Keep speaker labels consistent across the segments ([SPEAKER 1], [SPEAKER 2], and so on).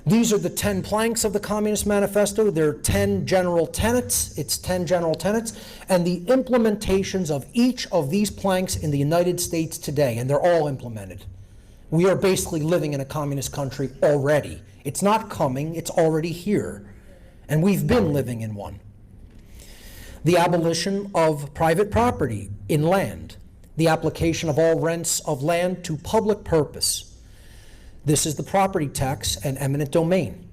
[SPEAKER 1] These are the 10 planks of the Communist Manifesto. There are 10 general tenets. It's 10 general tenets. And the implementations of each of these planks in the United States today, and they're all implemented. We are basically living in a communist country already. It's not coming, it's already here. And we've been living in one. The abolition of private property in land. The application of all rents of land to public purpose. This is the property tax and eminent domain.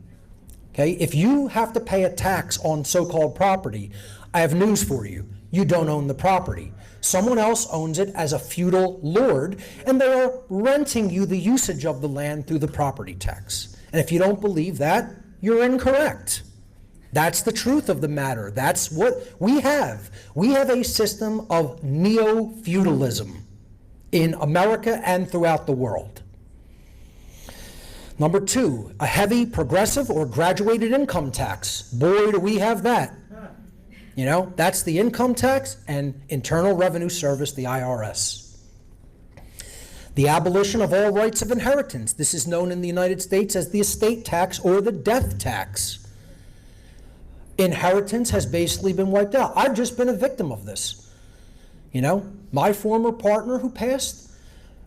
[SPEAKER 1] Okay, if you have to pay a tax on so-called property, I have news for you. You don't own the property. Someone else owns it as a feudal lord, and they are renting you the usage of the land through the property tax. And if you don't believe that, you're incorrect. That's the truth of the matter. That's what we have. We have a system of neo-feudalism in America and throughout the world. Number 2, a heavy progressive or graduated income tax. Boy, do we have that. You know, that's the income tax and Internal Revenue Service, the IRS. The abolition of all rights of inheritance. This is known in the United States as the estate tax or the death tax. Inheritance has basically been wiped out. I've just been a victim of this. You know, my former partner who passed,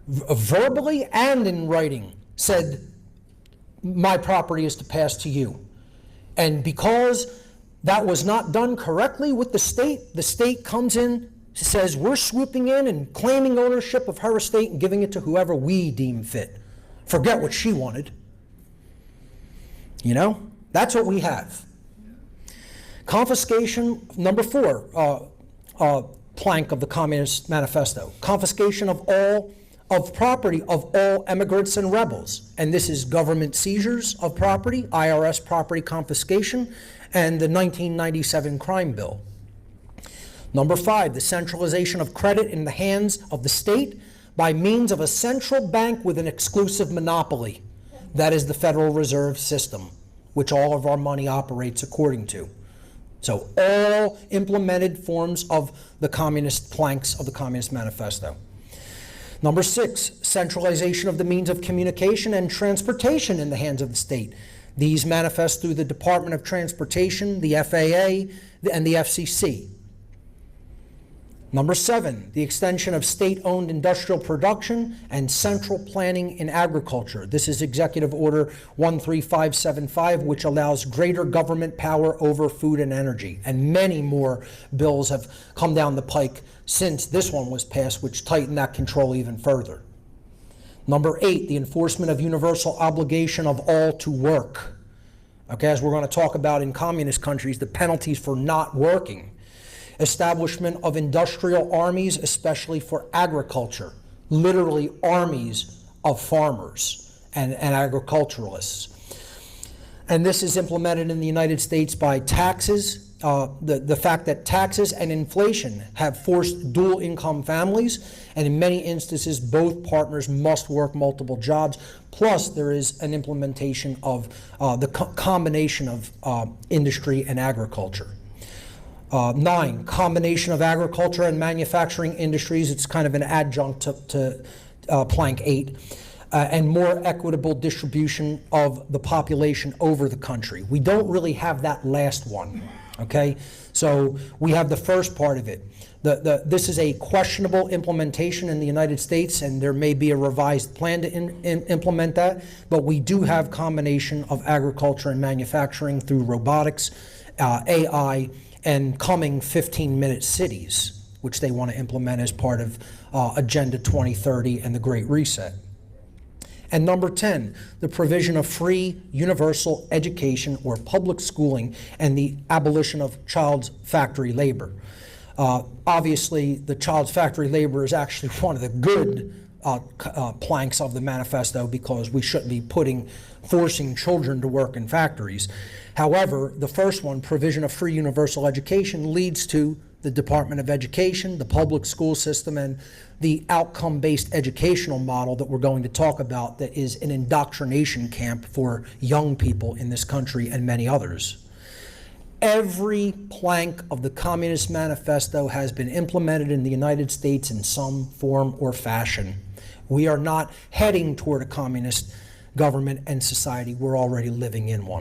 [SPEAKER 1] verbally and in writing, said, my property is to pass to you. And because that was not done correctly with the state comes in, says we're swooping in and claiming ownership of her estate and giving it to whoever we deem fit. Forget what she wanted. You know, that's what we have. Confiscation, number 4, plank of the Communist Manifesto. Confiscation of property of all immigrants and rebels. And this is government seizures of property, IRS property confiscation, and the 1997 crime bill. Number 5, the centralization of credit in the hands of the state by means of a central bank with an exclusive monopoly. That is the Federal Reserve System, which all of our money operates according to. So all implemented forms of the communist planks of the Communist Manifesto. Number 6, centralization of the means of communication and transportation in the hands of the state. These manifest through the Department of Transportation, the FAA, and the FCC. Number 7, the extension of state-owned industrial production and central planning in agriculture. This is Executive Order 13575, which allows greater government power over food and energy. And many more bills have come down the pike since this one was passed, which tighten that control even further. Number 8, the enforcement of universal obligation of all to work. Okay, as we're going to talk about in communist countries, the penalties for not working. Establishment of industrial armies, especially for agriculture, literally armies of farmers and agriculturalists. And this is implemented in the United States by taxes. The fact that taxes and inflation have forced dual income families, and in many instances both partners must work multiple jobs. Plus there is an implementation of the combination of industry and agriculture. 9, combination of agriculture and manufacturing industries. It's kind of an adjunct to Plank 8. And more equitable distribution of the population over the country. We don't really have that last one, okay? So we have the first part of it. This is a questionable implementation in the United States, and there may be a revised plan to implement that, but we do have combination of agriculture and manufacturing through robotics, AI, and coming 15-minute cities, which they want to implement as part of Agenda 2030 and the Great Reset. And number 10, the provision of free universal education or public schooling and the abolition of child factory labor. Obviously, the child factory labor is actually one of the good planks of the manifesto, because we shouldn't be forcing children to work in factories. However, the first one, provision of free universal education, leads to the Department of Education, the public school system, and the outcome-based educational model that we're going to talk about, that is an indoctrination camp for young people in this country and many others. Every plank of the Communist Manifesto has been implemented in the United States in some form or fashion. We are not heading toward a communist government and society. We're already living in one.